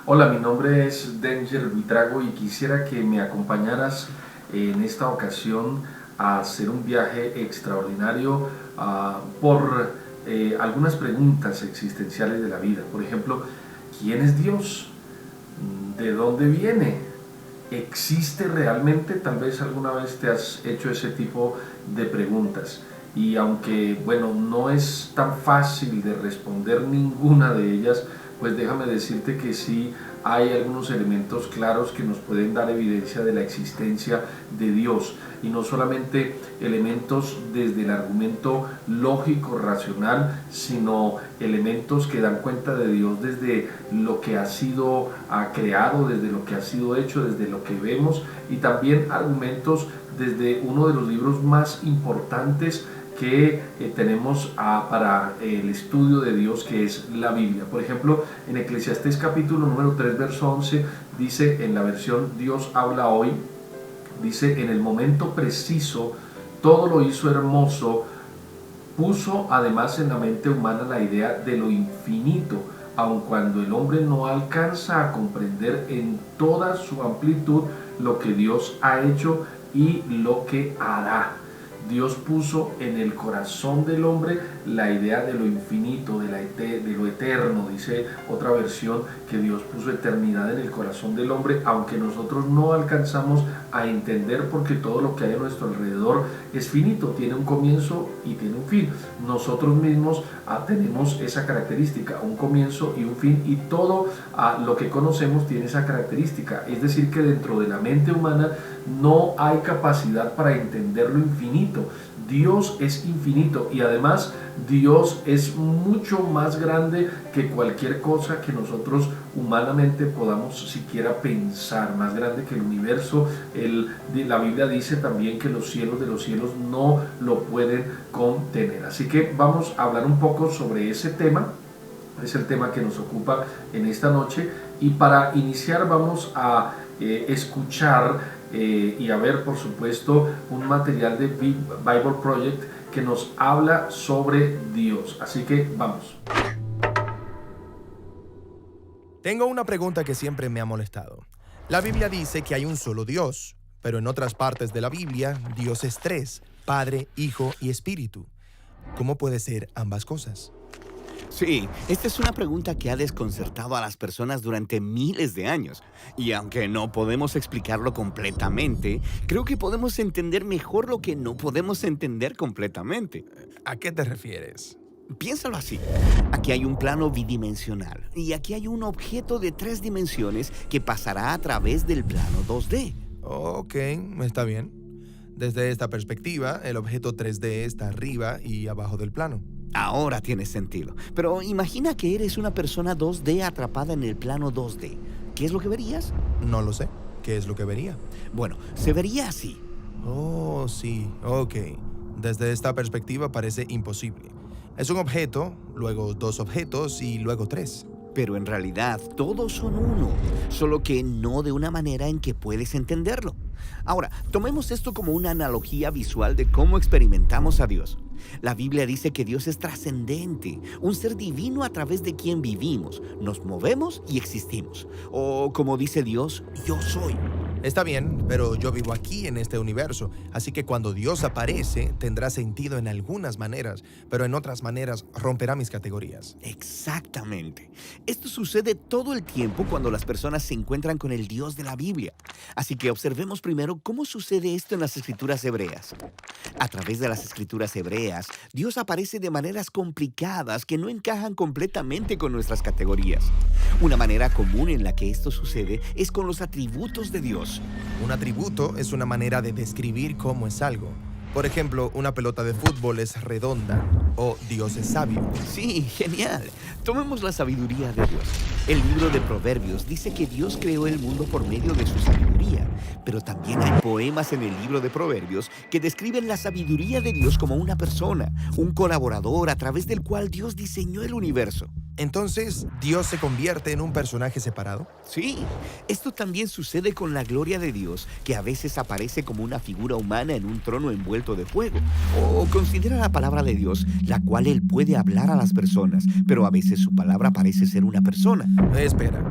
Hola, mi nombre es Danger Buitrago y quisiera que me acompañaras en esta ocasión a hacer un viaje extraordinario por algunas preguntas existenciales de la vida. Por ejemplo, ¿quién es Dios? ¿De dónde viene? ¿Existe realmente? Tal vez alguna vez te has hecho ese tipo de preguntas. Y aunque, bueno, no es tan fácil de responder ninguna de ellas, pues déjame decirte que sí hay algunos elementos claros que nos pueden dar evidencia de la existencia de Dios, y no solamente elementos desde el argumento lógico, racional, sino elementos que dan cuenta de Dios desde lo que ha sido creado, desde lo que ha sido hecho, desde lo que vemos, y también argumentos desde uno de los libros más importantes que tenemos para el estudio de Dios, que es la Biblia. Por ejemplo, en Eclesiastés capítulo número 3, verso 11, dice en la versión Dios habla hoy, dice: en el momento preciso todo lo hizo hermoso, puso además en la mente humana la idea de lo infinito, aun cuando el hombre no alcanza a comprender en toda su amplitud lo que Dios ha hecho y lo que hará. Dios puso en el corazón del hombre la idea de lo infinito, de lo eterno. Dice otra versión que Dios puso eternidad en el corazón del hombre, aunque nosotros no alcanzamos a entender, porque todo lo que hay a nuestro alrededor es finito, tiene un comienzo y tiene un fin. Nosotros mismos tenemos esa característica, un comienzo y un fin, y todo lo que conocemos tiene esa característica. Es decir, que dentro de la mente humana no hay capacidad para entender lo infinito. Dios es infinito, y además Dios es mucho más grande que cualquier cosa que nosotros humanamente podamos siquiera pensar, más grande que el universo. La Biblia dice también que los cielos de los cielos no lo pueden contener. Así que vamos a hablar un poco sobre ese tema. Es el tema que nos ocupa en esta noche, y para iniciar vamos a escuchar y a ver, por supuesto, un material de Bible Project que nos habla sobre Dios. Así que vamos. Tengo una pregunta que siempre me ha molestado. La Biblia dice que hay un solo Dios, pero en otras partes de la Biblia, Dios es tres: Padre, Hijo y Espíritu. ¿Cómo puede ser ambas cosas? Sí, esta es una pregunta que ha desconcertado a las personas durante miles de años. Y aunque no podemos explicarlo completamente, creo que podemos entender mejor lo que no podemos entender completamente. ¿A qué te refieres? Piénsalo así. Aquí hay un plano bidimensional y aquí hay un objeto de 3 dimensiones que pasará a través del plano 2D. Ok, está bien. Desde esta perspectiva, el objeto 3D está arriba y abajo del plano. Ahora tiene sentido. Pero imagina que eres una persona 2D atrapada en el plano 2D. ¿Qué es lo que verías? No lo sé. ¿Qué es lo que vería? Bueno, se vería así. Oh, sí, ok. Desde esta perspectiva parece imposible. Es un objeto, luego dos objetos y luego tres. Pero en realidad todos son uno, solo que no de una manera en que puedes entenderlo. Ahora, tomemos esto como una analogía visual de cómo experimentamos a Dios. La Biblia dice que Dios es trascendente, un ser divino a través de quien vivimos, nos movemos y existimos. O como dice Dios, yo soy. Está bien, pero yo vivo aquí en este universo, así que cuando Dios aparece tendrá sentido en algunas maneras, pero en otras maneras romperá mis categorías. Exactamente. Esto sucede todo el tiempo cuando las personas se encuentran con el Dios de la Biblia. Así que observemos primero cómo sucede esto en las escrituras hebreas. A través de las escrituras hebreas, Dios aparece de maneras complicadas que no encajan completamente con nuestras categorías. Una manera común en la que esto sucede es con los atributos de Dios. Un atributo es una manera de describir cómo es algo. Por ejemplo, una pelota de fútbol es redonda, o Dios es sabio. Sí, genial. Tomemos la sabiduría de Dios. El libro de Proverbios dice que Dios creó el mundo por medio de su sabiduría, pero también hay poemas en el libro de Proverbios que describen la sabiduría de Dios como una persona, un colaborador a través del cual Dios diseñó el universo. Entonces, ¿Dios se convierte en un personaje separado? Sí, esto también sucede con la gloria de Dios, que a veces aparece como una figura humana en un trono envuelto de fuego. O considera la palabra de Dios, la cual Él puede hablar a las personas, pero a veces su palabra parece ser una persona. Espera,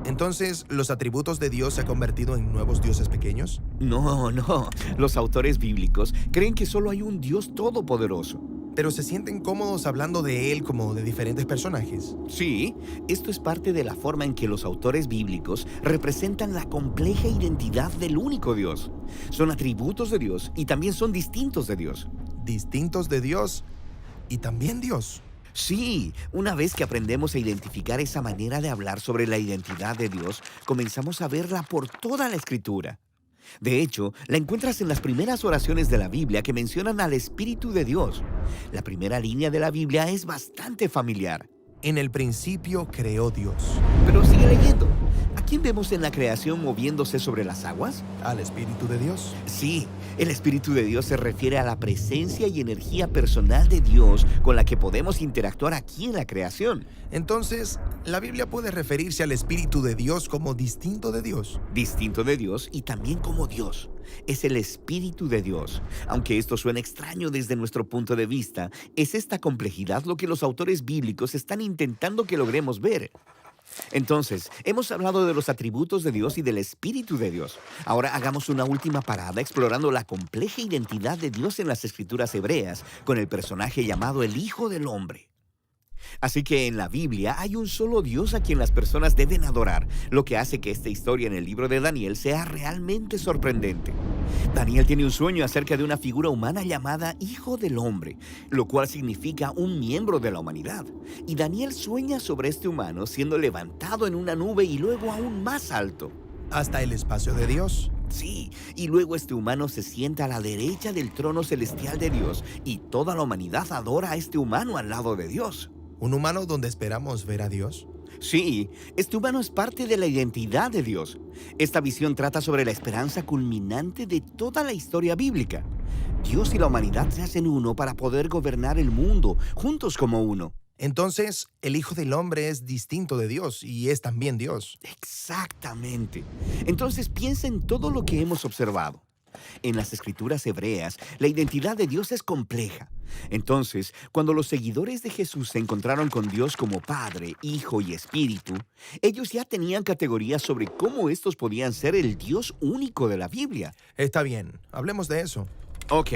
Entonces, ¿los atributos de Dios se han convertido en nuevos dioses pequeños? No, no. Los autores bíblicos creen que solo hay un Dios todopoderoso. Pero se sienten cómodos hablando de Él como de diferentes personajes. Sí, esto es parte de la forma en que los autores bíblicos representan la compleja identidad del único Dios. Son atributos de Dios y también son distintos de Dios. Distintos de Dios y también Dios. Sí, una vez que aprendemos a identificar esa manera de hablar sobre la identidad de Dios, comenzamos a verla por toda la Escritura. De hecho, la encuentras en las primeras oraciones de la Biblia que mencionan al Espíritu de Dios. La primera línea de la Biblia es bastante familiar. En el principio creó Dios. Pero sigue leyendo. ¿A quién vemos en la creación moviéndose sobre las aguas? Al Espíritu de Dios. Sí, el Espíritu de Dios se refiere a la presencia y energía personal de Dios con la que podemos interactuar aquí en la creación. Entonces, ¿la Biblia puede referirse al Espíritu de Dios como distinto de Dios? Distinto de Dios y también como Dios. Es el Espíritu de Dios. Aunque esto suena extraño desde nuestro punto de vista, es esta complejidad lo que los autores bíblicos están intentando que logremos ver. Entonces, hemos hablado de los atributos de Dios y del Espíritu de Dios. Ahora hagamos una última parada explorando la compleja identidad de Dios en las Escrituras hebreas con el personaje llamado el Hijo del Hombre. Así que en la Biblia hay un solo Dios a quien las personas deben adorar, lo que hace que esta historia en el libro de Daniel sea realmente sorprendente. Daniel tiene un sueño acerca de una figura humana llamada Hijo del Hombre, lo cual significa un miembro de la humanidad. Y Daniel sueña sobre este humano siendo levantado en una nube y luego aún más alto. Hasta el espacio de Dios. Sí, y luego este humano se sienta a la derecha del trono celestial de Dios y toda la humanidad adora a este humano al lado de Dios. ¿Un humano donde esperamos ver a Dios? Sí, este humano es parte de la identidad de Dios. Esta visión trata sobre la esperanza culminante de toda la historia bíblica. Dios y la humanidad se hacen uno para poder gobernar el mundo, juntos como uno. Entonces, el Hijo del Hombre es distinto de Dios y es también Dios. Exactamente. Entonces piensa en todo lo que hemos observado. En las escrituras hebreas, la identidad de Dios es compleja. Entonces, cuando los seguidores de Jesús se encontraron con Dios como Padre, Hijo y Espíritu, ellos ya tenían categorías sobre cómo estos podían ser el Dios único de la Biblia. Está bien, hablemos de eso. Ok,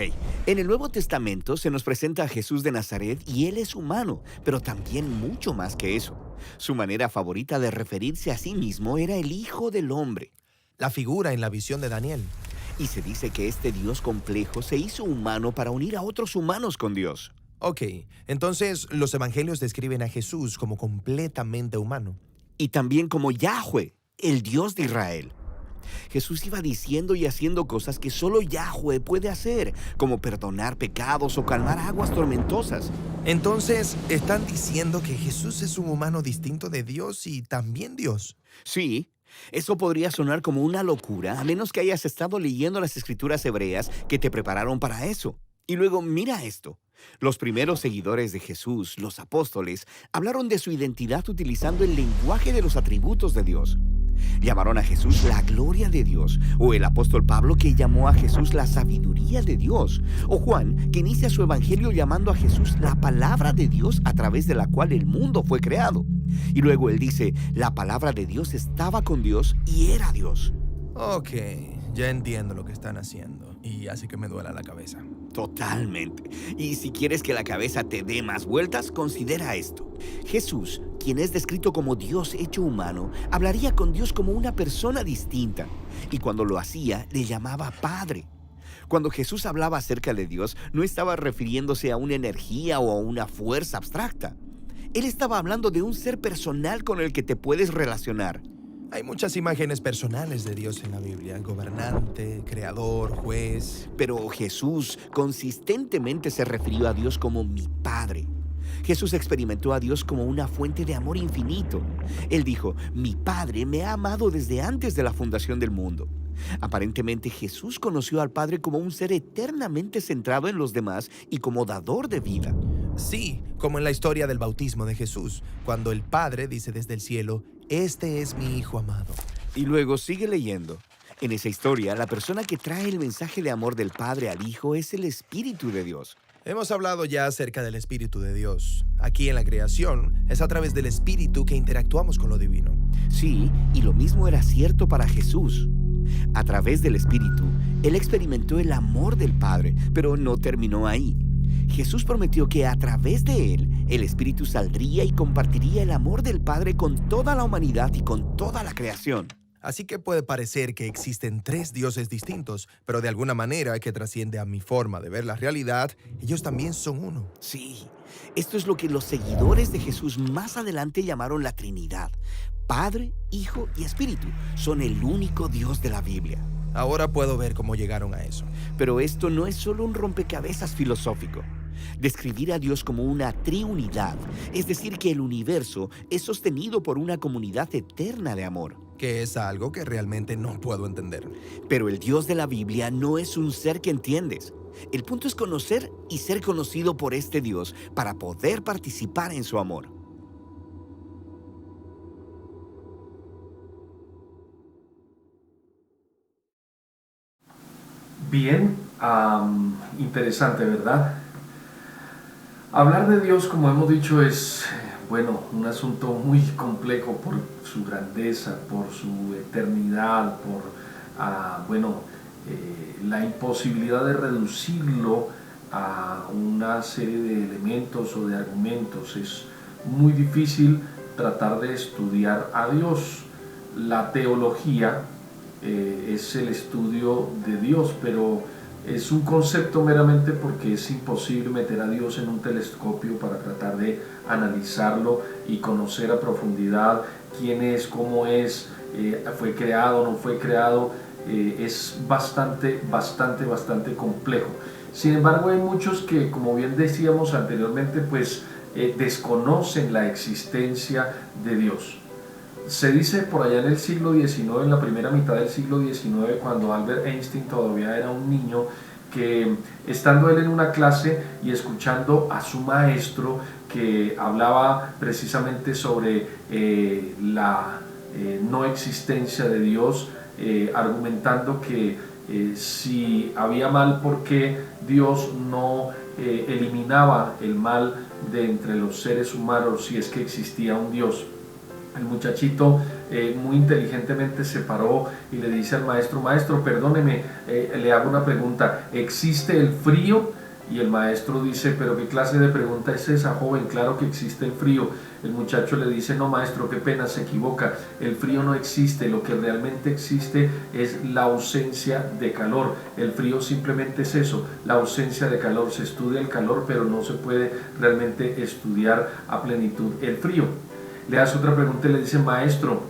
en el Nuevo Testamento se nos presenta a Jesús de Nazaret y Él es humano, pero también mucho más que eso. Su manera favorita de referirse a sí mismo era el Hijo del Hombre. La figura en la visión de Daniel. Y se dice que este Dios complejo se hizo humano para unir a otros humanos con Dios. Ok, entonces los evangelios describen a Jesús como completamente humano. Y también como Yahweh, el Dios de Israel. Jesús iba diciendo y haciendo cosas que solo Yahweh puede hacer, como perdonar pecados o calmar aguas tormentosas. Entonces, ¿están diciendo que Jesús es un humano distinto de Dios y también Dios? Sí, eso podría sonar como una locura, a menos que hayas estado leyendo las escrituras hebreas que te prepararon para eso. Y luego mira esto. Los primeros seguidores de Jesús, los apóstoles, hablaron de su identidad utilizando el lenguaje de los atributos de Dios. Llamaron a Jesús la gloria de Dios, o el apóstol Pablo que llamó a Jesús la sabiduría de Dios, o Juan que inicia su evangelio llamando a Jesús la palabra de Dios a través de la cual el mundo fue creado. Y luego él dice, la palabra de Dios estaba con Dios y era Dios. Ok, ya entiendo lo que están haciendo y hace que me duela la cabeza. Totalmente. Y si quieres que la cabeza te dé más vueltas, considera esto. Jesús, quien es descrito como Dios hecho humano, hablaría con Dios como una persona distinta. Y cuando lo hacía, le llamaba Padre. Cuando Jesús hablaba acerca de Dios, no estaba refiriéndose a una energía o a una fuerza abstracta. Él estaba hablando de un ser personal con el que te puedes relacionar. Hay muchas imágenes personales de Dios en la Biblia: gobernante, creador, juez. Pero Jesús consistentemente se refirió a Dios como mi Padre. Jesús experimentó a Dios como una fuente de amor infinito. Él dijo, mi Padre me ha amado desde antes de la fundación del mundo. Aparentemente Jesús conoció al Padre como un ser eternamente centrado en los demás y como dador de vida. Sí, como en la historia del bautismo de Jesús, cuando el Padre dice desde el cielo, este es mi Hijo amado. Y luego sigue leyendo. En esa historia, la persona que trae el mensaje de amor del Padre al Hijo es el Espíritu de Dios. Hemos hablado ya acerca del Espíritu de Dios. Aquí en la creación es a través del Espíritu que interactuamos con lo divino. Sí, y lo mismo era cierto para Jesús. A través del Espíritu, Él experimentó el amor del Padre, pero no terminó ahí. Jesús prometió que a través de Él, el Espíritu saldría y compartiría el amor del Padre con toda la humanidad y con toda la creación. Así que puede parecer que existen tres dioses distintos, pero de alguna manera que trasciende a mi forma de ver la realidad, ellos también son uno. Sí, esto es lo que los seguidores de Jesús más adelante llamaron la Trinidad. Padre, Hijo y Espíritu son el único Dios de la Biblia. Ahora puedo ver cómo llegaron a eso. Pero esto no es solo un rompecabezas filosófico. Describir a Dios como una triunidad, es decir, que el universo es sostenido por una comunidad eterna de amor. Que es algo que realmente no puedo entender. Pero el Dios de la Biblia no es un ser que entiendes. El punto es conocer y ser conocido por este Dios para poder participar en su amor. Bien, interesante, ¿verdad? Hablar de Dios, como hemos dicho, es, bueno, un asunto muy complejo por su grandeza, por su eternidad, por, la imposibilidad de reducirlo a una serie de elementos o de argumentos. Es muy difícil tratar de estudiar a Dios. La teología es el estudio de Dios, pero es un concepto meramente porque es imposible meter a Dios en un telescopio para tratar de analizarlo y conocer a profundidad quién es, cómo es, fue creado, no fue creado. Es bastante complejo. Sin embargo, hay muchos que, como bien decíamos anteriormente, pues desconocen la existencia de Dios. Se dice por allá en el siglo XIX, en la primera mitad del siglo XIX, cuando Albert Einstein todavía era un niño, que estando él en una clase y escuchando a su maestro que hablaba precisamente sobre la no existencia de Dios, argumentando que si había mal, ¿por qué Dios no eliminaba el mal de entre los seres humanos si es que existía un Dios? El muchachito muy inteligentemente se paró y le dice al maestro: maestro, perdóneme, le hago una pregunta, ¿existe el frío? Y el maestro dice: pero ¿qué clase de pregunta es esa, joven? Claro que existe el frío. El muchacho le dice: no, maestro, qué pena, se equivoca, el frío no existe, lo que realmente existe es la ausencia de calor. El frío simplemente es eso, la ausencia de calor. Se estudia el calor, pero no se puede realmente estudiar a plenitud el frío. Le hace otra pregunta y le dice: maestro,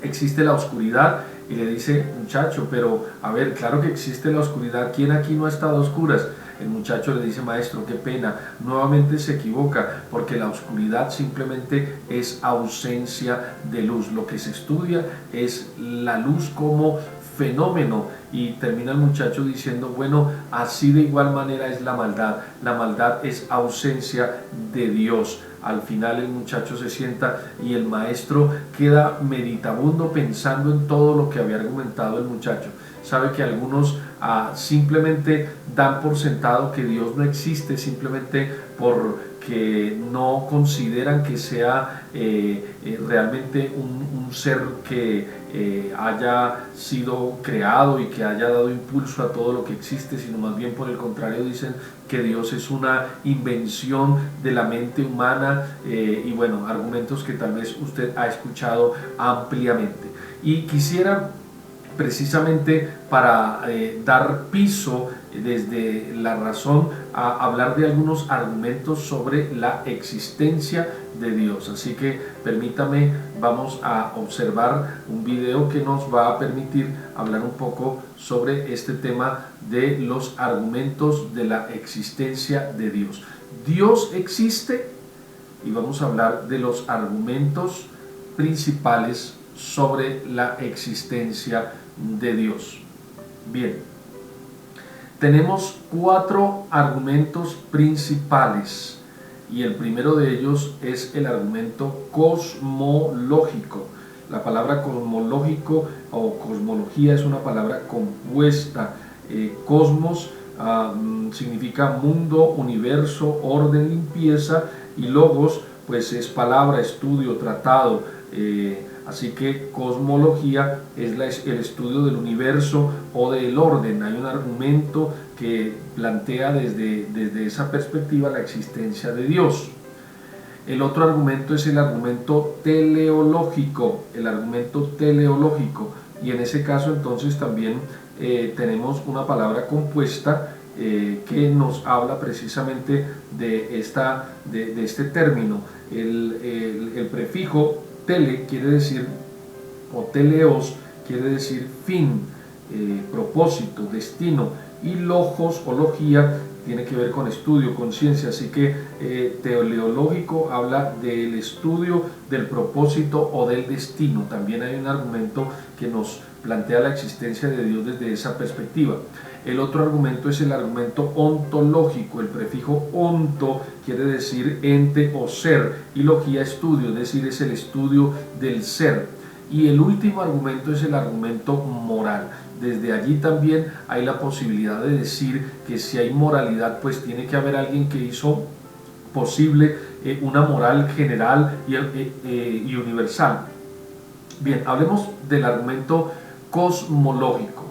¿existe la oscuridad? Y le dice: muchacho, pero a ver, claro que existe la oscuridad, ¿quién aquí no ha estado a oscuras? El muchacho le dice: maestro, qué pena, nuevamente se equivoca, porque la oscuridad simplemente es ausencia de luz. Lo que se estudia es la luz como fenómeno. Y termina el muchacho diciendo: bueno, así de igual manera es la maldad es ausencia de Dios. Al final el muchacho se sienta y el maestro queda meditabundo pensando en todo lo que había argumentado el muchacho. Sabe que algunos simplemente dan por sentado que Dios no existe, simplemente porque no consideran que sea realmente un ser que haya sido creado y que haya dado impulso a todo lo que existe, sino más bien por el contrario dicen que Dios es una invención de la mente humana, y bueno, argumentos que tal vez usted ha escuchado ampliamente. Y quisiera precisamente para dar piso desde la razón a hablar de algunos argumentos sobre la existencia de Dios. Así que permítame, vamos a observar un video que nos va a permitir hablar un poco sobre este tema de los argumentos de la existencia de Dios. Dios existe, y vamos a hablar de los argumentos principales sobre la existencia de Dios. Bien, tenemos 4 argumentos principales y el primero de ellos es el argumento cosmológico. La palabra cosmológico o cosmología es una palabra compuesta. Cosmos significa mundo, universo, orden, limpieza, y logos pues es palabra, estudio, tratado. Así que cosmología es el estudio del universo o del orden. Hay un argumento que plantea desde esa perspectiva la existencia de Dios. El otro argumento es el argumento teleológico, y en ese caso entonces también tenemos una palabra compuesta que nos habla precisamente de este término. El prefijo tele quiere decir, o teleos quiere decir fin, propósito, destino, y logos o logía tiene que ver con estudio, con ciencia. Así que teleológico habla del estudio del propósito o del destino. También hay un argumento que nos plantea la existencia de Dios desde esa perspectiva. El otro argumento es el argumento ontológico. El prefijo onto quiere decir ente o ser, y logía estudio, es decir, es el estudio del ser. Y el último argumento es el argumento moral. Desde allí también hay la posibilidad de decir que si hay moralidad, pues tiene que haber alguien que hizo posible una moral general y universal. Bien, hablemos del argumento cosmológico,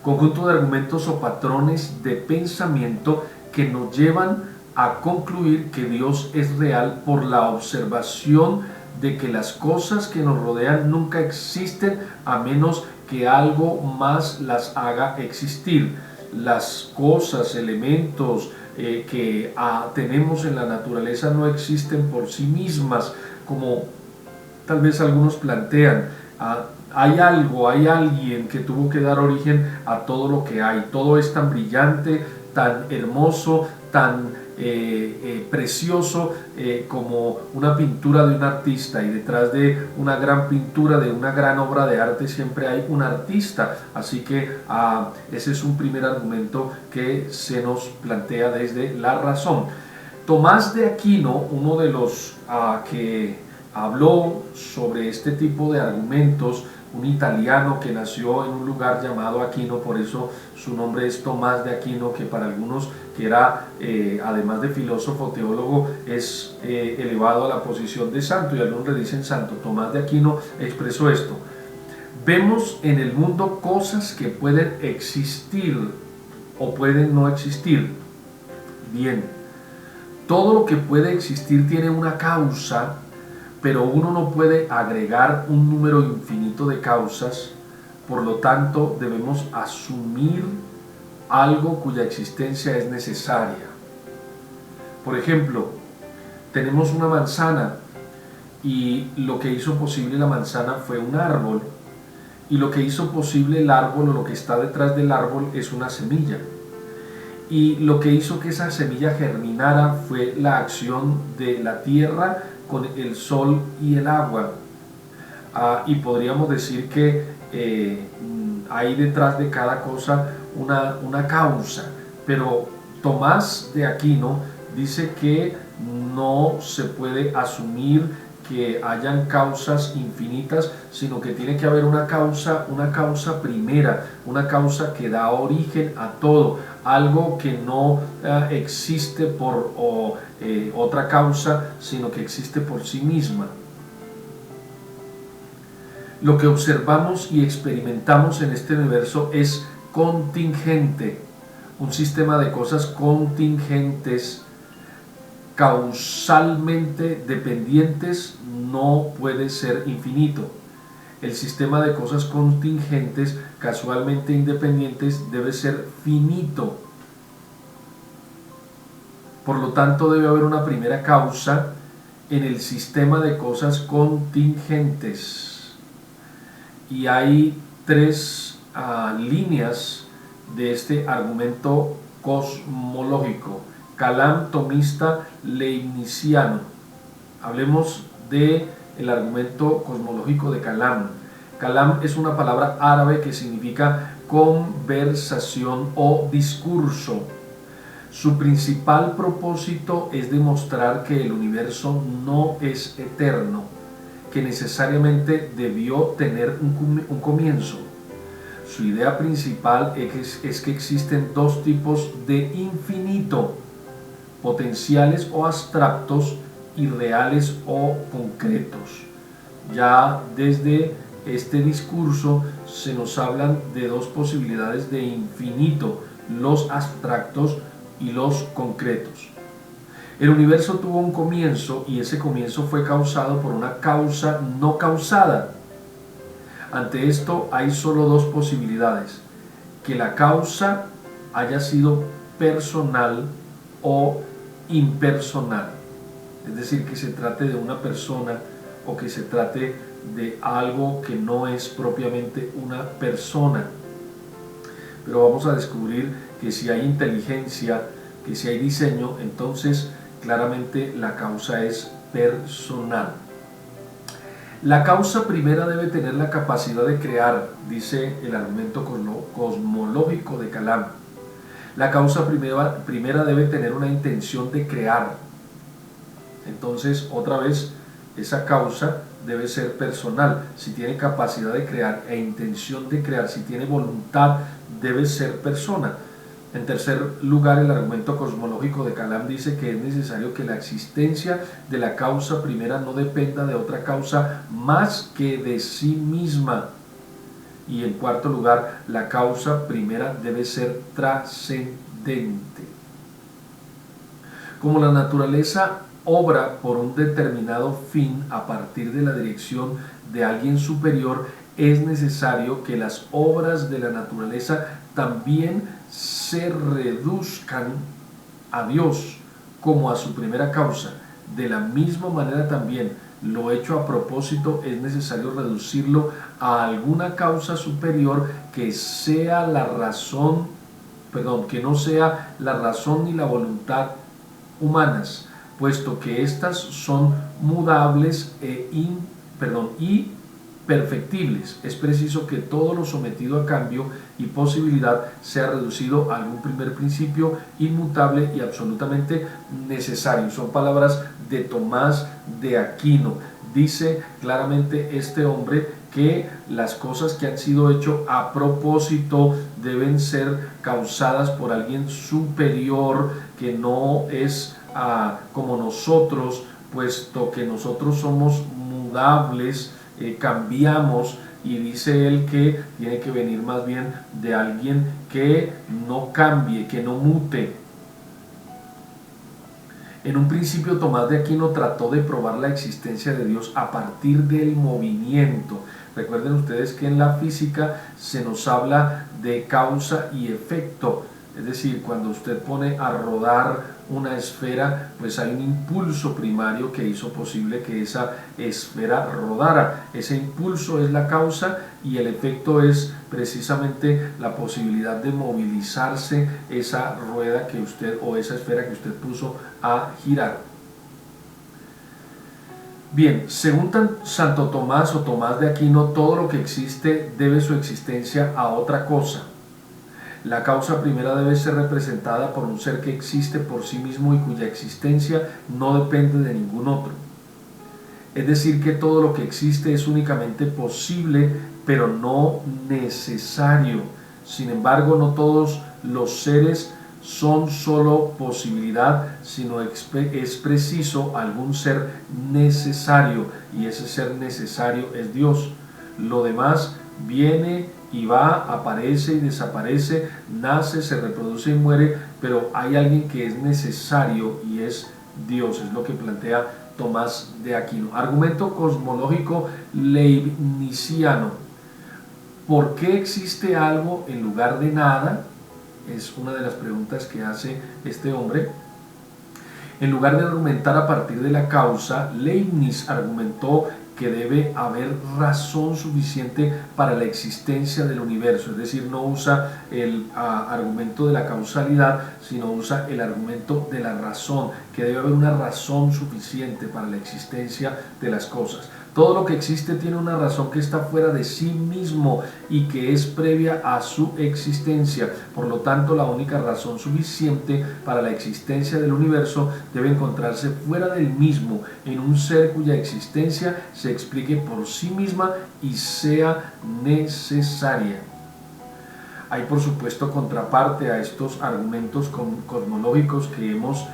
conjunto de argumentos o patrones de pensamiento que nos llevan a concluir que Dios es real por la observación de que las cosas que nos rodean nunca existen a menos que algo más las haga existir. Las cosas, elementos que tenemos en la naturaleza no existen por sí mismas, como tal vez algunos plantean. Hay alguien que tuvo que dar origen a todo lo que hay. Todo es tan brillante, tan hermoso, tan precioso como una pintura de un artista, y detrás de una gran pintura, de una gran obra de arte, siempre hay un artista. Así que ese es un primer argumento que se nos plantea desde la razón. Tomás de Aquino, uno de los que habló sobre este tipo de argumentos, un italiano que nació en un lugar llamado Aquino, por eso su nombre es Tomás de Aquino, que para algunos que era, además de filósofo, teólogo, es elevado a la posición de santo, y algunos le dicen santo. Tomás de Aquino expresó esto: vemos en el mundo cosas que pueden existir o pueden no existir. Bien, todo lo que puede existir tiene una causa, pero uno no puede agregar un número infinito de causas. Por lo tanto, debemos asumir algo cuya existencia es necesaria. Por ejemplo, tenemos una manzana, y lo que hizo posible la manzana fue un árbol, y lo que hizo posible el árbol, o lo que está detrás del árbol, es una semilla. Y lo que hizo que esa semilla germinara fue la acción de la tierra con el sol y el agua. Y podríamos decir que hay detrás de cada cosa una causa, pero Tomás de Aquino dice que no se puede asumir que hayan causas infinitas, sino que tiene que haber una causa primera, una causa que da origen a todo, algo que no existe por otra causa, sino que existe por sí misma. Lo que observamos y experimentamos en este universo es contingente, un sistema de cosas contingentes, causalmente dependientes, no puede ser infinito. El sistema de cosas contingentes, casualmente independientes, debe ser finito. Por lo tanto, debe haber una primera causa en el sistema de cosas contingentes. Y hay tres líneas de este argumento cosmológico: Kalam, tomista, leibniziano. Hablemos del argumento cosmológico de Kalam. Kalam es una palabra árabe que significa conversación o discurso. Su principal propósito es demostrar que el universo no es eterno, que necesariamente debió tener un comienzo. Su idea principal es que existen dos tipos de infinito: potenciales o abstractos y reales o concretos. Ya desde este discurso se nos hablan de dos posibilidades de infinito: los abstractos y los concretos. El universo tuvo un comienzo y ese comienzo fue causado por una causa no causada. Ante esto hay solo dos posibilidades: que la causa haya sido personal o impersonal, es decir, que se trate de una persona o que se trate de algo que no es propiamente una persona. Pero vamos a descubrir que si hay inteligencia, que si hay diseño, entonces claramente la causa es personal. La causa primera debe tener la capacidad de crear, dice el argumento cosmológico de Kalam. La causa primera debe tener una intención de crear. Entonces, otra vez, esa causa debe ser personal. Si tiene capacidad de crear e intención de crear, si tiene voluntad, debe ser persona. En tercer lugar, el argumento cosmológico de Kalam dice que es necesario que la existencia de la causa primera no dependa de otra causa más que de sí misma. Y en cuarto lugar, la causa primera debe ser trascendente. Como la naturaleza obra por un determinado fin a partir de la dirección de alguien superior, es necesario que las obras de la naturaleza también se reduzcan a Dios como a su primera causa. De la misma manera también lo hecho a propósito es necesario reducirlo a alguna causa superior que sea la razón, que no sea la razón ni la voluntad humanas, puesto que éstas son mudables y perfectibles. Es preciso que todo lo sometido a cambio y posibilidad sea reducido a algún primer principio inmutable y absolutamente necesario. Son palabras de Tomás de Aquino. Dice claramente este hombre que las cosas que han sido hechas a propósito deben ser causadas por alguien superior, que no es como nosotros, puesto que nosotros somos mudables, cambiamos, y dice él que tiene que venir más bien de alguien que no cambie, que no mute. En un principio Tomás de Aquino trató de probar la existencia de Dios a partir del movimiento. Recuerden ustedes que en la física se nos habla de causa y efecto, es decir, cuando usted pone a rodar una esfera, pues hay un impulso primario que hizo posible que esa esfera rodara. Ese impulso es la causa y el efecto es precisamente la posibilidad de movilizarse esa rueda que usted, o esa esfera que usted puso a girar. Bien, según Santo Tomás o Tomás de Aquino, todo lo que existe debe su existencia a otra cosa. La causa primera debe ser representada por un ser que existe por sí mismo y cuya existencia no depende de ningún otro. Es decir, que todo lo que existe es únicamente posible, pero no necesario. Sin embargo, no todos los seres son solo posibilidad, sino es preciso algún ser necesario, y ese ser necesario es Dios. Lo demás viene y va, aparece y desaparece, nace, se reproduce y muere, pero hay alguien que es necesario y es Dios. Es lo que plantea Tomás de Aquino. Argumento cosmológico leibniziano. ¿Por qué existe algo en lugar de nada? Es una de las preguntas que hace este hombre. En lugar de argumentar a partir de la causa, Leibniz argumentó que debe haber razón suficiente para la existencia del universo, es decir, no usa el argumento de la causalidad, sino usa el argumento de la razón, que debe haber una razón suficiente para la existencia de las cosas. Todo lo que existe tiene una razón que está fuera de sí mismo y que es previa a su existencia. Por lo tanto, la única razón suficiente para la existencia del universo debe encontrarse fuera del mismo, en un ser cuya existencia se explique por sí misma y sea necesaria. Hay por supuesto contraparte a estos argumentos cosmológicos que hemos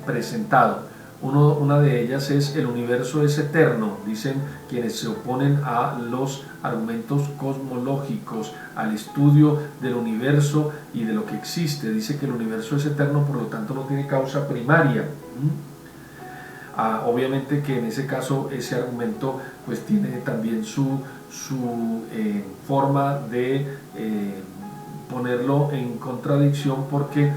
presentado. Una de ellas es: el universo es eterno, dicen quienes se oponen a los argumentos cosmológicos, al estudio del universo y de lo que existe. Dice que el universo es eterno, por lo tanto no tiene causa primaria. Obviamente que en ese caso ese argumento pues tiene también su forma de ponerlo en contradicción, porque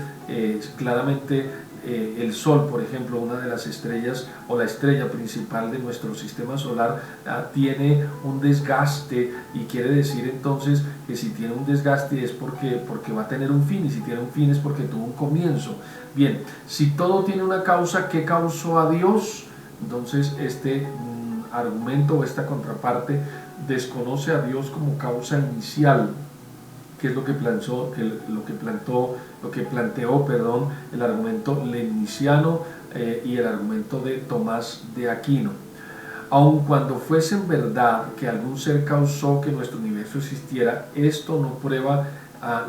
claramente el Sol, por ejemplo, una de las estrellas o la estrella principal de nuestro sistema solar, tiene un desgaste, y quiere decir entonces que si tiene un desgaste es porque va a tener un fin, y si tiene un fin es porque tuvo un comienzo. Bien, si todo tiene una causa, ¿qué causó a Dios? Entonces este argumento o esta contraparte desconoce a Dios como causa inicial, que es lo que planteó el argumento leibniziano y el argumento de Tomás de Aquino. Aun cuando fuese en verdad que algún ser causó que nuestro universo existiera, esto no prueba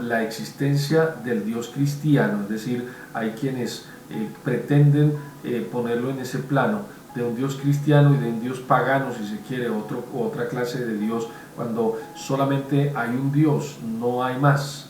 la existencia del Dios cristiano. Es decir, hay quienes pretenden ponerlo en ese plano de un Dios cristiano y de un Dios pagano, si se quiere, otra clase de Dios, cuando solamente hay un Dios, no hay más.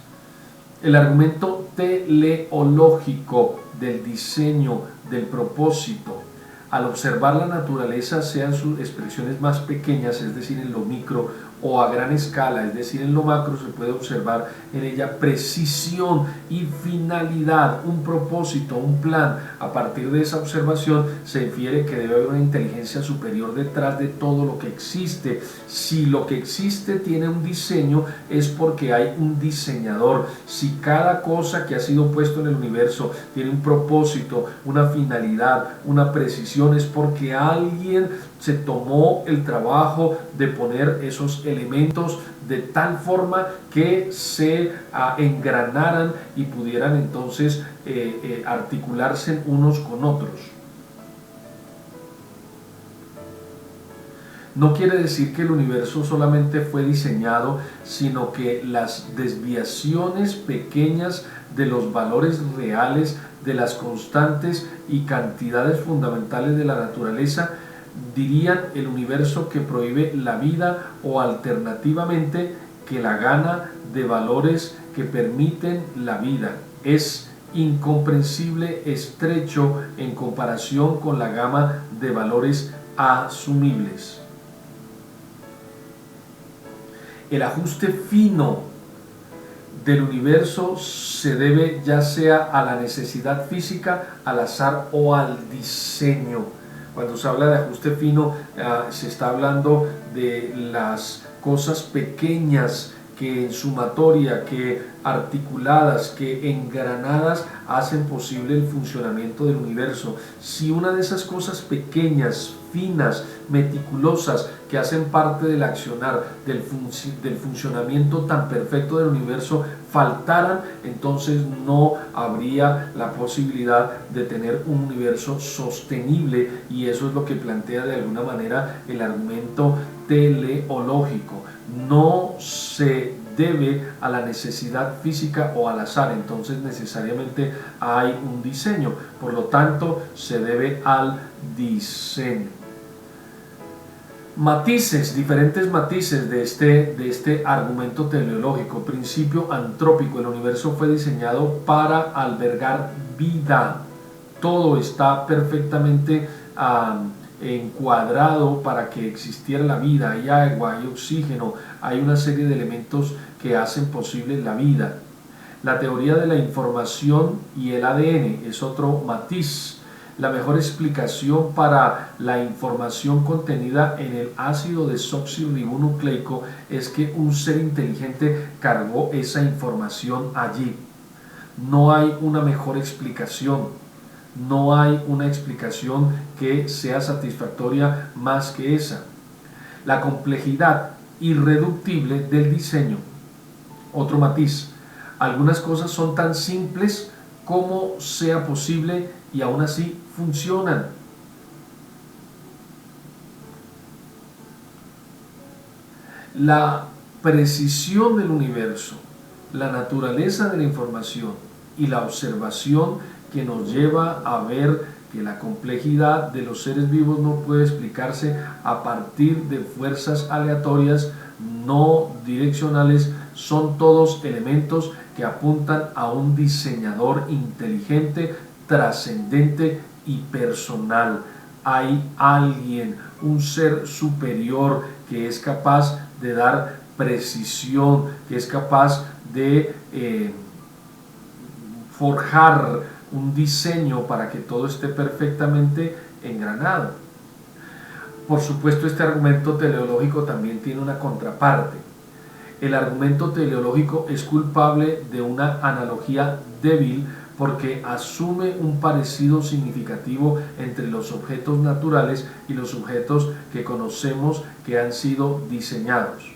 El argumento teleológico del diseño, del propósito, al observar la naturaleza, sean sus expresiones más pequeñas, es decir, en lo micro, o a gran escala, es decir, en lo macro, se puede observar en ella precisión y finalidad, un propósito, un plan. A partir de esa observación se infiere que debe haber una inteligencia superior detrás de todo lo que existe. Si lo que existe tiene un diseño, es porque hay un diseñador. Si cada cosa que ha sido puesto en el universo tiene un propósito, una finalidad, una precisión, es porque alguien se tomó el trabajo de poner esos elementos de tal forma que se engranaran y pudieran entonces articularse unos con otros. No quiere decir que el universo solamente fue diseñado, sino que las desviaciones pequeñas de los valores reales, de las constantes y cantidades fundamentales de la naturaleza, dirían el universo que prohíbe la vida, o alternativamente que la gana de valores que permiten la vida es incomprensible, estrecho en comparación con la gama de valores asumibles. El ajuste fino del universo se debe ya sea a la necesidad física, al azar o al diseño. Cuando se habla de ajuste fino, se está hablando de las cosas pequeñas que en sumatoria, que articuladas, que engranadas hacen posible el funcionamiento del universo. Si una de esas cosas pequeñas, finas, meticulosas, que hacen parte del accionar, del funcionamiento tan perfecto del universo, faltaran, entonces no habría la posibilidad de tener un universo sostenible, y eso es lo que plantea de alguna manera el argumento teleológico. No se debe a la necesidad física o al azar, entonces necesariamente hay un diseño, por lo tanto se debe al diseño. Matices, diferentes matices de este argumento teleológico. Principio antrópico: el universo fue diseñado para albergar vida. Todo está perfectamente encuadrado para que existiera la vida. Hay agua, hay oxígeno, hay una serie de elementos que hacen posible la vida. La teoría de la información y el ADN es otro matiz. La mejor explicación para la información contenida en el ácido desoxirribonucleico es que un ser inteligente cargó esa información allí. No hay una mejor explicación. No hay una explicación que sea satisfactoria más que esa. La complejidad irreductible del diseño. Otro matiz. Algunas cosas son tan simples como sea posible y aún así funcionan. La precisión del universo, la naturaleza de la información y la observación que nos lleva a ver que la complejidad de los seres vivos no puede explicarse a partir de fuerzas aleatorias no direccionales, son todos elementos que apuntan a un diseñador inteligente, trascendente y personal. Hay alguien, un ser superior que es capaz de dar precisión, que es capaz de forjar un diseño para que todo esté perfectamente engranado. Por supuesto, este argumento teleológico también tiene una contraparte. El argumento teleológico es culpable de una analogía débil porque asume un parecido significativo entre los objetos naturales y los objetos que conocemos que han sido diseñados.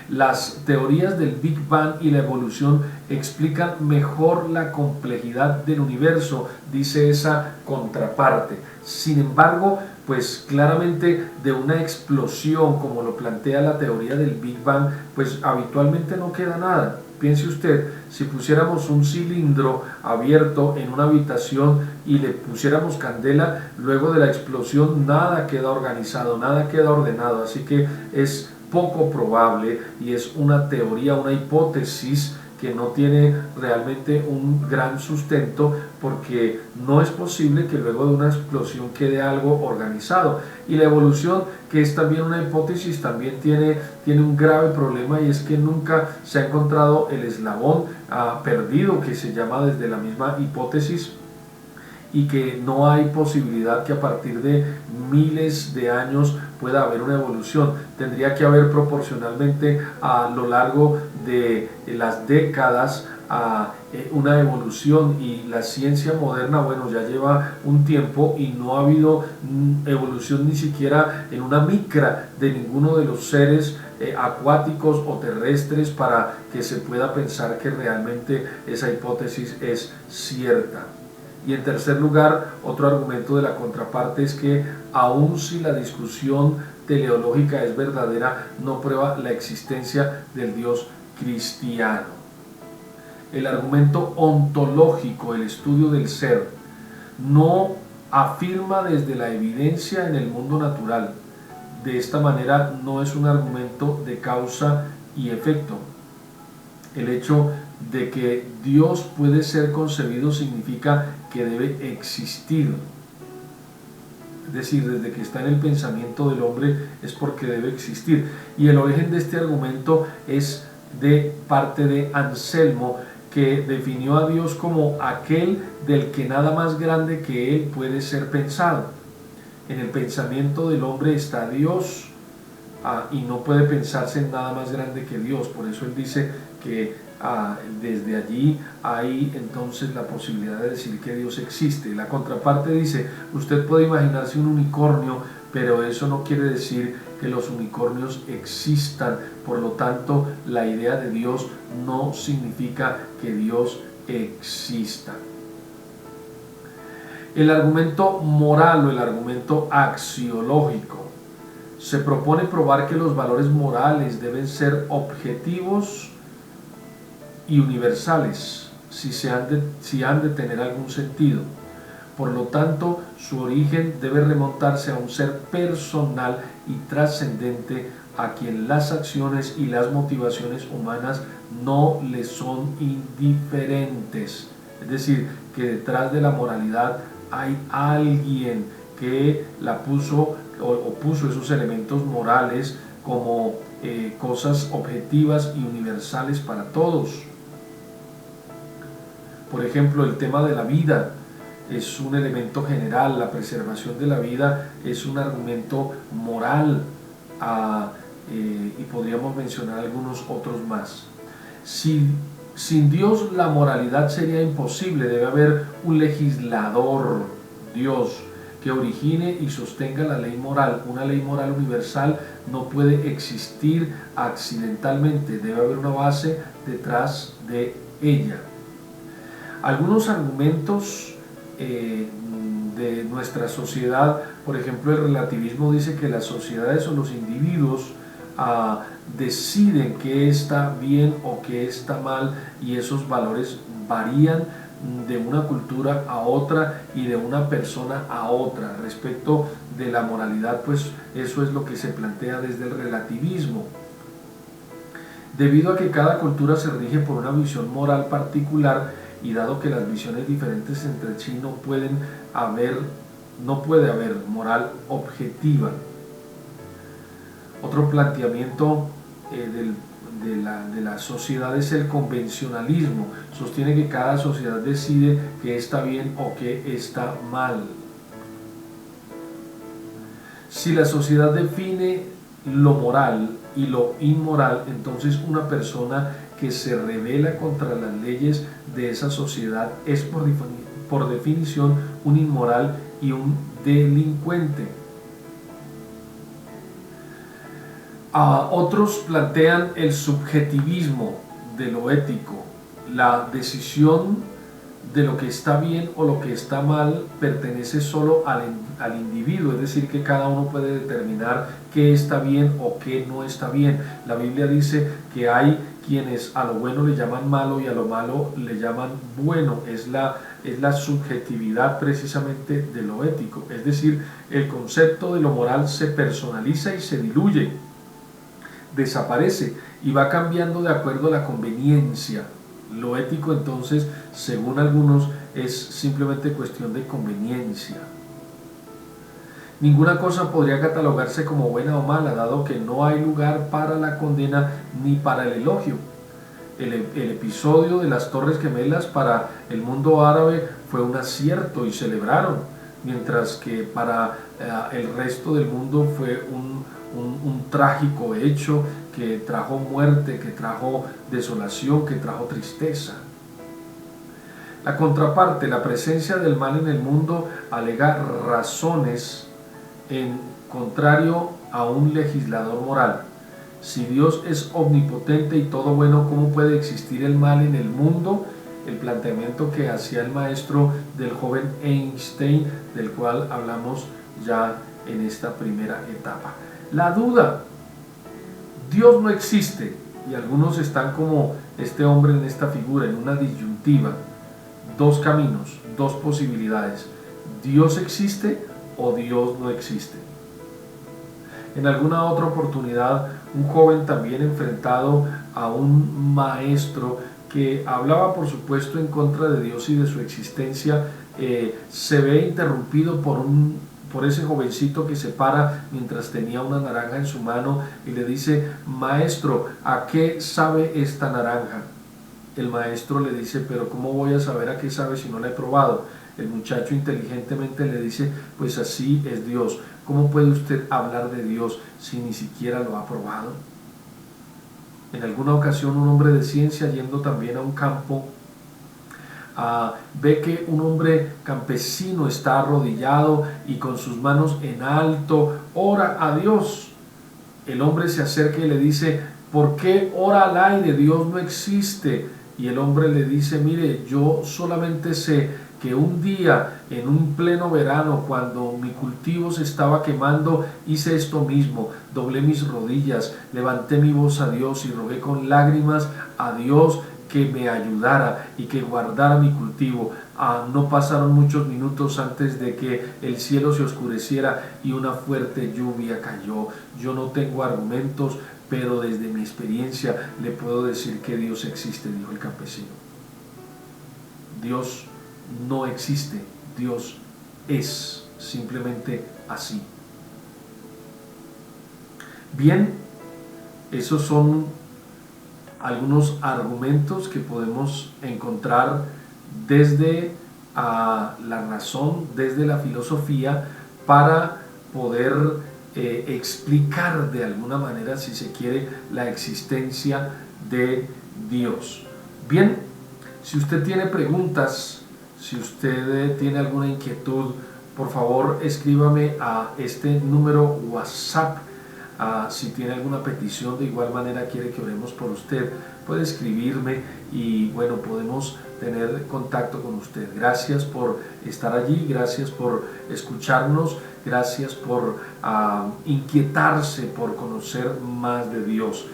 Las teorías del Big Bang y la evolución explican mejor la complejidad del universo, dice esa contraparte. Sin embargo, pues claramente de una explosión, como lo plantea la teoría del Big Bang, pues habitualmente no queda nada. Piense usted, si pusiéramos un cilindro abierto en una habitación y le pusiéramos candela, luego de la explosión nada queda organizado, nada queda ordenado, así que es poco probable y es una teoría, una hipótesis que no tiene realmente un gran sustento, porque no es posible que luego de una explosión quede algo organizado. Y la evolución, que es también una hipótesis, también tiene un grave problema, y es que nunca se ha encontrado el eslabón perdido, que se llama desde la misma hipótesis, y que no hay posibilidad que a partir de miles de años pueda haber una evolución. Tendría que haber proporcionalmente a lo largo de las décadas una evolución, y la ciencia moderna, bueno, ya lleva un tiempo y no ha habido evolución ni siquiera en una micra de ninguno de los seres acuáticos o terrestres para que se pueda pensar que realmente esa hipótesis es cierta. Y en tercer lugar, otro argumento de la contraparte es que aun si la discusión teleológica es verdadera, no prueba la existencia del Dios cristiano. El argumento ontológico, el estudio del ser, no afirma desde la evidencia en el mundo natural. De esta manera no es un argumento de causa y efecto. El hecho de que Dios puede ser concebido significa que debe existir. Es decir, desde que está en el pensamiento del hombre es porque debe existir. Y el origen de este argumento es de parte de Anselmo, que definió a Dios como aquel del que nada más grande que él puede ser pensado. En el pensamiento del hombre está Dios, y no puede pensarse en nada más grande que Dios. Por eso él dice que desde allí hay entonces la posibilidad de decir que Dios existe. La contraparte dice, usted puede imaginarse un unicornio, pero eso no quiere decir que los unicornios existan. Por lo tanto, la idea de Dios no significa que Dios exista. El argumento moral o el argumento axiológico se propone probar que los valores morales deben ser objetivos y universales si han de tener algún sentido. Por lo tanto, su origen debe remontarse a un ser personal y trascendente, a quien las acciones y las motivaciones humanas no le son indiferentes. Es decir, que detrás de la moralidad hay alguien que la puso o puso esos elementos morales como cosas objetivas y universales para todos. Por ejemplo, el tema de la vida es un elemento general, la preservación de la vida es un argumento moral, y podríamos mencionar algunos otros más. Sin Dios la moralidad sería imposible. Debe haber un legislador, Dios, que origine y sostenga la ley moral. Una ley moral universal no puede existir accidentalmente, debe haber una base detrás de ella. Algunos argumentos de nuestra sociedad, por ejemplo, el relativismo dice que las sociedades o los individuos deciden qué está bien o qué está mal, y esos valores varían de una cultura a otra y de una persona a otra. Respecto de la moralidad, pues eso es lo que se plantea desde el relativismo. Debido a que cada cultura se rige por una visión moral particular, y dado que las visiones diferentes entre sí no puede haber moral objetiva. Otro planteamiento de la sociedad es el convencionalismo. Sostiene que cada sociedad decide qué está bien o qué está mal. Si la sociedad define lo moral y lo inmoral, entonces una persona que se rebela contra las leyes de esa sociedad es por definición un inmoral y un delincuente. Otros plantean el subjetivismo de lo ético. La decisión de lo que está bien o lo que está mal pertenece solo al individuo, es decir, que cada uno puede determinar qué está bien o qué no está bien. La Biblia dice que hay quienes a lo bueno le llaman malo y a lo malo le llaman bueno. Es la subjetividad precisamente de lo ético, es decir, el concepto de lo moral se personaliza y se diluye, desaparece y va cambiando de acuerdo a la conveniencia. Lo ético, entonces, según algunos, es simplemente cuestión de conveniencia. Ninguna cosa podría catalogarse como buena o mala, dado que no hay lugar para la condena ni para el elogio. El episodio de las Torres Gemelas para el mundo árabe fue un acierto y celebraron, mientras que para el resto del mundo fue un trágico hecho que trajo muerte, que trajo desolación, que trajo tristeza. La contraparte, la presencia del mal en el mundo, alega razones en contrario a un legislador moral. Si Dios es omnipotente y todo bueno, ¿cómo puede existir el mal en el mundo? El planteamiento que hacía el maestro del joven Einstein, del cual hablamos ya en esta primera etapa. La duda. Dios no existe, y algunos están como este hombre en esta figura, en una disyuntiva, dos caminos, dos posibilidades: Dios existe o Dios no existe. En alguna otra oportunidad, un joven también enfrentado a un maestro que hablaba, por supuesto, en contra de Dios y de su existencia, se ve interrumpido por ese jovencito que se para mientras tenía una naranja en su mano y le dice: maestro, ¿a qué sabe esta naranja? El maestro le dice: pero ¿cómo voy a saber a qué sabe si no la he probado? El muchacho inteligentemente le dice: pues así es Dios. ¿Cómo puede usted hablar de Dios si ni siquiera lo ha probado? En alguna ocasión, un hombre de ciencia, yendo también a un campo, ve que un hombre campesino está arrodillado y con sus manos en alto ora a Dios. El hombre se acerca y le dice: ¿por qué ora al aire? Dios no existe. Y el hombre le dice: mire, yo solamente sé que un día, en un pleno verano, cuando mi cultivo se estaba quemando, hice esto mismo: doblé mis rodillas, levanté mi voz a Dios y rogué con lágrimas a Dios que me ayudara y que guardara mi cultivo. No pasaron muchos minutos antes de que el cielo se oscureciera y una fuerte lluvia cayó. Yo no tengo argumentos, pero desde mi experiencia le puedo decir que Dios existe, dijo el campesino. Dios no existe, Dios es simplemente así. Bien, esos son algunos argumentos que podemos encontrar desde la razón, desde la filosofía, para poder explicar de alguna manera, si se quiere, la existencia de Dios. Bien, si usted tiene preguntas, si usted tiene alguna inquietud, por favor escríbame a este número WhatsApp. Si tiene alguna petición, de igual manera quiere que oremos por usted, puede escribirme y bueno, podemos tener contacto con usted. Gracias por estar allí, gracias por escucharnos. Gracias por inquietarse por conocer más de Dios.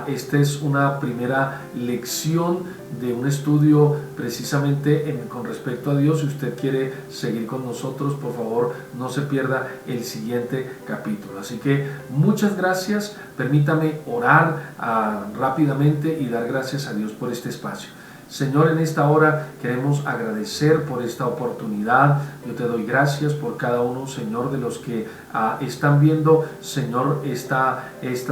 Esta es una primera lección de un estudio precisamente con respecto a Dios. Si usted quiere seguir con nosotros, por favor no se pierda el siguiente capítulo. Así que muchas gracias. Permítame orar rápidamente y dar gracias a Dios por este espacio. Señor, en esta hora queremos agradecer por esta oportunidad. Yo te doy gracias por cada uno, Señor, de los que están viendo, Señor, esta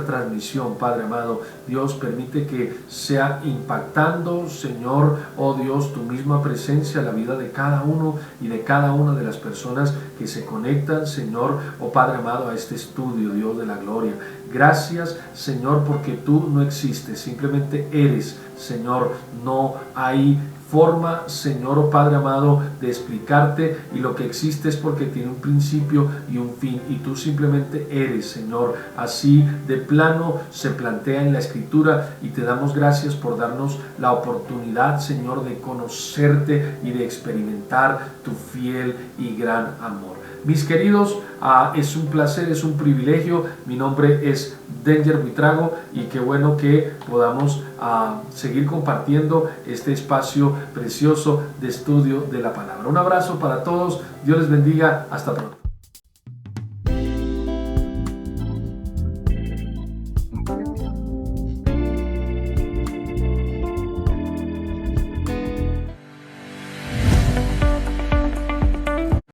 transmisión, Padre amado. Dios, permite que sea impactando, Señor, oh Dios, tu misma presencia en la vida de cada uno y de cada una de las personas que se conectan, Señor, oh Padre amado, a este estudio, Dios de la gloria. Gracias, Señor, porque tú no existes, simplemente eres, Señor. No hay forma, Señor, oh Padre amado, de explicarte, y lo que existe es porque tiene un principio y un fin, y tú simplemente eres, Señor. Así de plano se plantea en la Escritura, y te damos gracias por darnos la oportunidad, Señor, de conocerte y de experimentar tu fiel y gran amor. Mis queridos, es un placer, es un privilegio. Mi nombre es Danger Buitrago, y qué bueno que podamos seguir compartiendo este espacio precioso de estudio de la palabra. Un abrazo para todos, Dios les bendiga, hasta pronto.